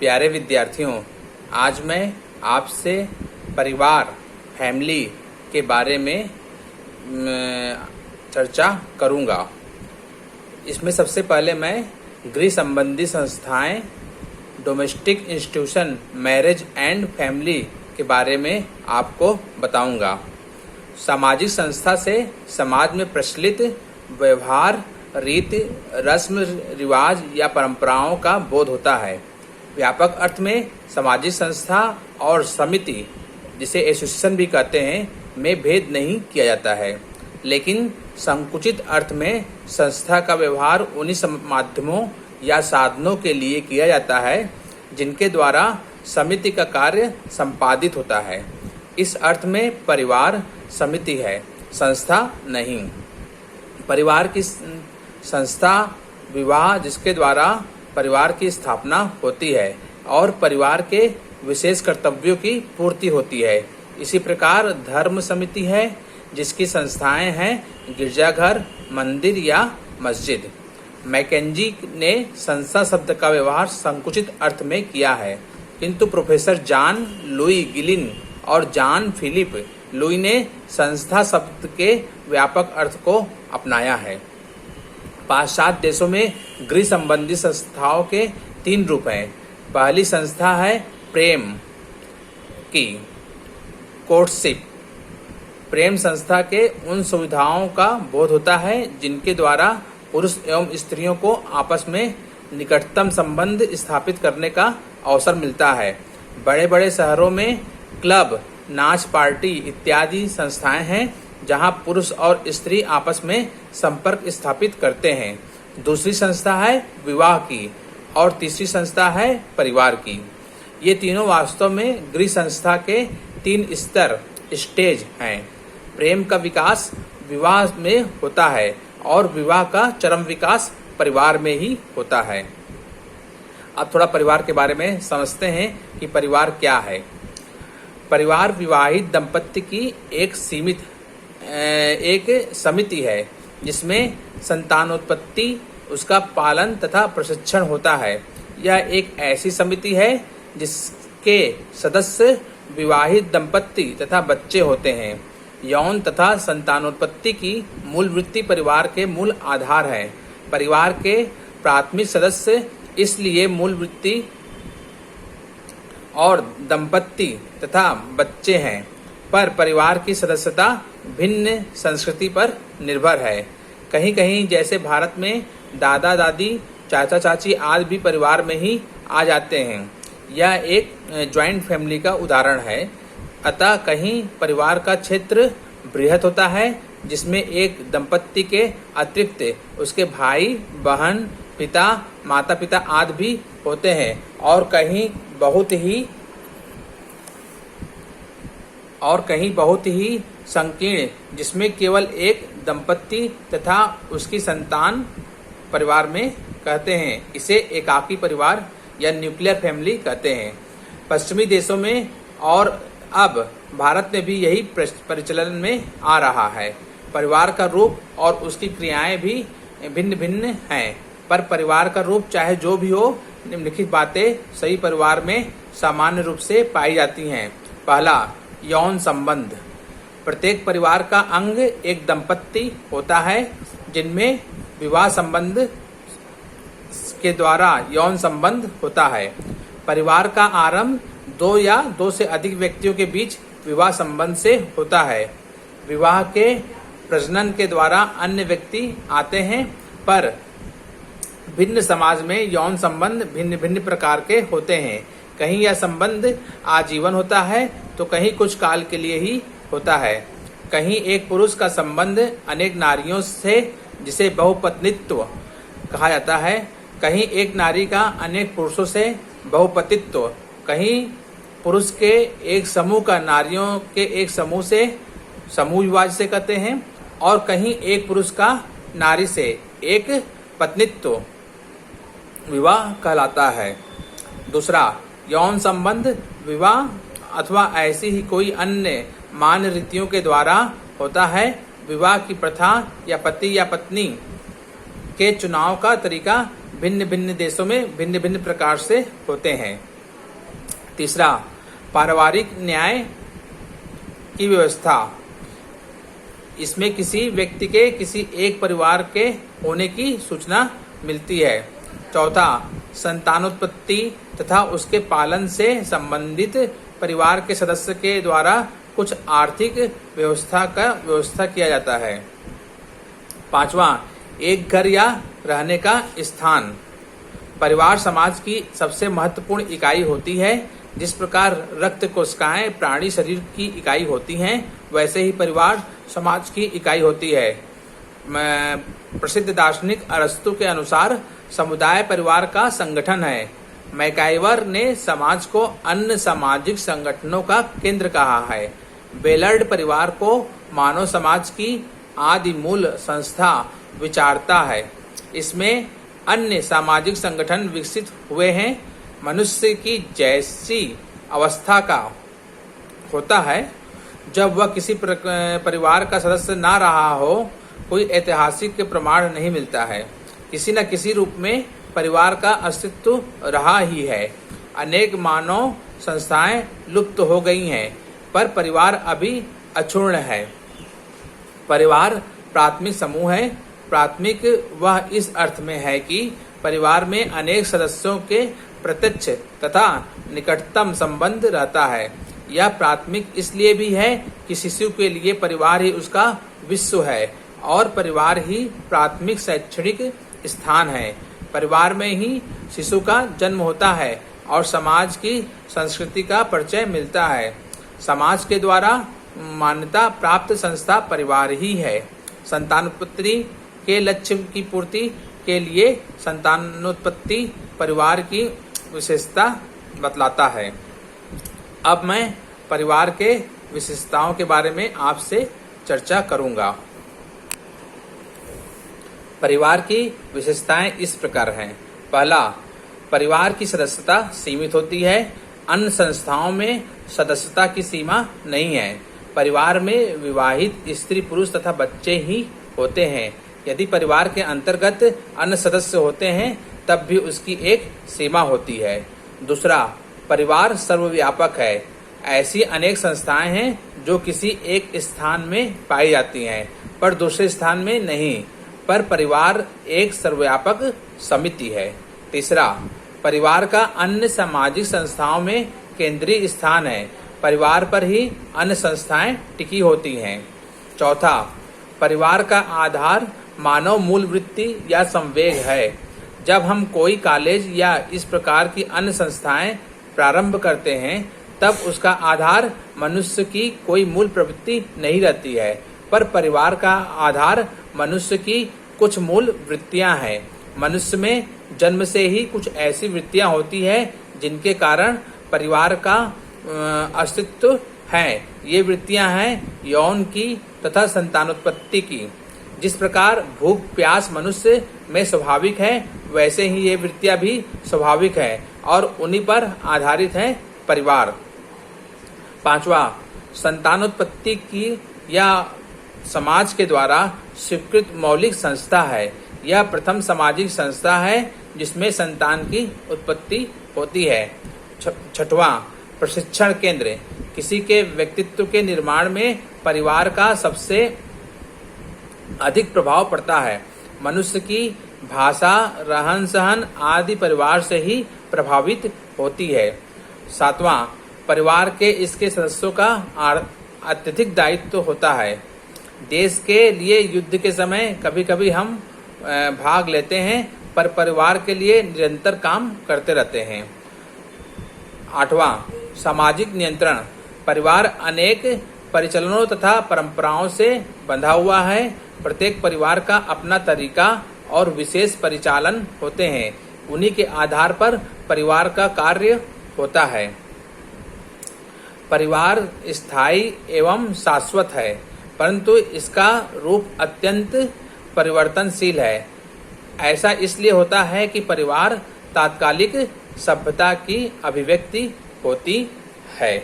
प्यारे विद्यार्थियों, आज मैं आपसे परिवार फैमिली के बारे में चर्चा करूंगा। इसमें सबसे पहले मैं गृह संबंधी संस्थाएं, domestic institution, marriage and family के बारे में आपको बताऊंगा। सामाजिक संस्था से समाज में प्रचलित व्यवहार, रीति, रस्म रिवाज या परंपराओं का बोध होता है। व्यापक अर्थ में सामाजिक संस्था और समिति, जिसे एसोसिएशन भी कहते हैं, में भेद नहीं किया जाता है, लेकिन संकुचित अर्थ में संस्था का व्यवहार उन्हीं माध्यमों या साधनों के लिए किया जाता है जिनके द्वारा समिति का कार्य संपादित होता है। इस अर्थ में परिवार समिति है, संस्था नहीं। परिवार की संस्था विवाह, जिसके द्वारा परिवार की स्थापना होती है और परिवार के विशेष कर्तव्यों की पूर्ति होती है। इसी प्रकार धर्म समिति है, जिसकी संस्थाएं हैं गिरजाघर, मंदिर या मस्जिद। मैकेंजी ने संस्था शब्द का व्यवहार संकुचित अर्थ में किया है, किंतु प्रोफेसर जॉन लुई गिलिन और जॉन फिलिप लुई ने संस्था शब्द के व्यापक अर्थ को अपनाया है। पाश्चात्य देशों में गृह संबंधी संस्थाओं के 3 रूप हैं। पहली संस्था है प्रेम की, कोर्टशिप। प्रेम संस्था के उन सुविधाओं का बोध होता है जिनके द्वारा पुरुष एवं स्त्रियों को आपस में निकटतम संबंध स्थापित करने का अवसर मिलता है। बड़े बड़े शहरों में क्लब, नाच पार्टी इत्यादि संस्थाएं हैं जहां पुरुष और स्त्री आपस में संपर्क स्थापित करते हैं। दूसरी संस्था है विवाह की और तीसरी संस्था है परिवार की। ये तीनों वास्तव में गृह संस्था के 3 स्तर, स्टेज हैं। प्रेम का विकास विवाह में होता है और विवाह का चरम विकास परिवार में ही होता है। अब थोड़ा परिवार के बारे में समझते हैं कि परिवार क्या है। परिवार विवाहित दंपत्ति की एक समिति है जिसमें संतानोत्पत्ति, उसका पालन तथा प्रशिक्षण होता है। यह एक ऐसी समिति है जिसके सदस्य विवाहित दंपत्ति तथा बच्चे होते हैं। यौन तथा संतानोत्पत्ति की मूल वृत्ति परिवार के मूल आधार है। परिवार के प्राथमिक सदस्य इसलिए मूल वृत्ति और दंपत्ति तथा बच्चे हैं, पर परिवार की सदस्यता भिन्न संस्कृति पर निर्भर है। कहीं कहीं जैसे भारत में दादा दादी, चाचा चाची आदि भी परिवार में ही आ जाते हैं। यह एक जॉइंट फैमिली का उदाहरण है। अतः कहीं परिवार का क्षेत्र बृहत होता है जिसमें एक दंपत्ति के अतिरिक्त उसके भाई बहन, पिता, माता पिता आदि भी होते हैं, और कहीं बहुत ही संकीर्ण जिसमें केवल एक दंपत्ति तथा उसकी संतान परिवार में कहते हैं। इसे एकाकी परिवार या न्यूक्लियर फैमिली कहते हैं। पश्चिमी देशों में और अब भारत में भी यही प्रचलन में आ रहा है। परिवार का रूप और उसकी क्रियाएं भी भिन्न भिन्न हैं, पर परिवार का रूप चाहे जो भी हो, निम्नलिखित बातें सही परिवार में सामान्य रूप से पाई जाती हैं। पहला, यौन संबंध। प्रत्येक परिवार का अंग एक दंपत्ति होता है जिनमें विवाह संबंध के द्वारा यौन संबंध होता है। परिवार का आरंभ 2 या 2 से अधिक व्यक्तियों के बीच विवाह संबंध से होता है। विवाह के प्रजनन के द्वारा अन्य व्यक्ति आते हैं, पर भिन्न समाज में यौन संबंध भिन्न भिन्न प्रकार के होते हैं। कहीं यह संबंध आजीवन होता है तो कहीं कुछ काल के लिए ही होता है। कहीं एक पुरुष का संबंध अनेक नारियों से, जिसे बहुपत्नित्व कहा जाता है, कहीं एक नारी का अनेक पुरुषों से बहुपतित्व, कहीं पुरुष के एक समूह का नारियों के एक समूह से समूह विवाह से कहते हैं, और कहीं एक पुरुष का नारी से एक पत्नित्व विवाह कहलाता है। दूसरा, यौन संबंध विवाह अथवा ऐसी ही कोई अन्य मान्य रीतियों के द्वारा होता है। विवाह की प्रथा या पति या पत्नी के चुनाव का तरीका भिन्न भिन्न देशों में भिन्न भिन्न प्रकार से होते हैं। तीसरा, पारिवारिक न्याय की व्यवस्था। इसमें किसी व्यक्ति के किसी एक परिवार के होने की सूचना मिलती है। चौथा, संतानोत्पत्ति तथा उसके पालन से संबंधित परिवार के सदस्य के द्वारा कुछ आर्थिक व्यवस्था किया जाता है। पांचवा, एक घर या रहने का स्थान। परिवार समाज की सबसे महत्वपूर्ण इकाई होती है। जिस प्रकार रक्त कोशिकाएं प्राणी शरीर की इकाई होती हैं, वैसे ही परिवार समाज की इकाई होती है। प्रसिद्ध दार्शनिक अरस्तु के अनुसार समुदाय परिवार का संगठन है। मैकाइवर ने समाज को अन्य सामाजिक संगठनों का केंद्र कहा है। बेलर्ड परिवार को मानव समाज की आदि मूल संस्था विचारता है। इसमें अन्य सामाजिक संगठन विकसित हुए हैं। मनुष्य की जैसी अवस्था का होता है जब वह किसी परिवार का सदस्य ना रहा हो, कोई ऐतिहासिक प्रमाण नहीं मिलता है। किसी न किसी रूप में परिवार का अस्तित्व रहा ही है। अनेक मानव संस्थाएं लुप्त हो गई हैं, पर परिवार अभी अक्षुण्ण है। परिवार प्राथमिक समूह है। प्राथमिक वह इस अर्थ में है कि परिवार में अनेक सदस्यों के प्रत्यक्ष तथा निकटतम संबंध रहता है। यह प्राथमिक इसलिए भी है कि शिशु के लिए परिवार ही उसका विश्व है और परिवार ही प्राथमिक शैक्षणिक स्थान है। परिवार में ही शिशु का जन्म होता है और समाज की संस्कृति का परिचय मिलता है। समाज के द्वारा मान्यता प्राप्त संस्था परिवार ही है। संतानोत्पत्ति के लक्ष्य की पूर्ति के लिए संतानोत्पत्ति परिवार की विशेषता बतलाता है। अब मैं परिवार के विशेषताओं के बारे में आपसे चर्चा करूंगा। परिवार की विशेषताएं इस प्रकार हैं। पहला, परिवार की सदस्यता सीमित होती है। अन्य संस्थाओं में सदस्यता की सीमा नहीं है। परिवार में विवाहित स्त्री पुरुष तथा बच्चे ही होते हैं। यदि परिवार के अंतर्गत अन्य सदस्य होते हैं तब भी उसकी एक सीमा होती है। दूसरा, परिवार सर्वव्यापक है। ऐसी अनेक संस्थाएं हैं जो किसी एक स्थान में पाई जाती हैं पर दूसरे स्थान में नहीं, पर परिवार एक सर्वव्यापक समिति है। तीसरा, परिवार का अन्य सामाजिक संस्थाओं में केंद्रीय स्थान है। परिवार पर ही अन्य संस्थाएं टिकी होती हैं। चौथा, परिवार का आधार मानव मूल वृत्ति या संवेग है। जब हम कोई कॉलेज या इस प्रकार की अन्य संस्थाएं प्रारंभ करते हैं तब उसका आधार मनुष्य की कोई मूल प्रवृत्ति नहीं रहती है, पर परिवार का आधार मनुष्य की कुछ मूल वृत्तियां हैं। मनुष्य में जन्म से ही कुछ ऐसी वृत्तियां होती है जिनके कारण परिवार का अस्तित्व है। ये वृत्तियां हैं यौन की तथा संतानोत्पत्ति की। जिस प्रकार भूख प्यास मनुष्य में स्वाभाविक है, वैसे ही ये वृत्तियां भी स्वाभाविक है और उन्हीं पर आधारित है परिवार। पांचवा, संतानोत्पत्ति की या समाज के द्वारा स्वीकृत मौलिक संस्था है। यह प्रथम सामाजिक संस्था है जिसमें संतान की उत्पत्ति होती है। छठवां, प्रशिक्षण केंद्र। किसी के व्यक्तित्व के निर्माण में परिवार का सबसे अधिक प्रभाव पड़ता है। मनुष्य की भाषा, रहन सहन आदि परिवार से ही प्रभावित होती है। सातवां, परिवार के इसके सदस्यों का अत्यधिक दायित्व होता है। देश के लिए युद्ध के समय कभी कभी हम भाग लेते हैं, पर परिवार के लिए निरंतर काम करते रहते हैं। आठवां, सामाजिक नियंत्रण। परिवार अनेक परिचलनों तथा परंपराओं से बंधा हुआ है। प्रत्येक परिवार का अपना तरीका और विशेष परिचालन होते हैं। उन्हीं के आधार पर परिवार का कार्य होता है। परिवार स्थायी एवं शाश्वत है, परंतु इसका रूप अत्यंत परिवर्तनशील है। ऐसा इसलिए होता है कि परिवार तात्कालिक सभ्यता की अभिव्यक्ति होती है।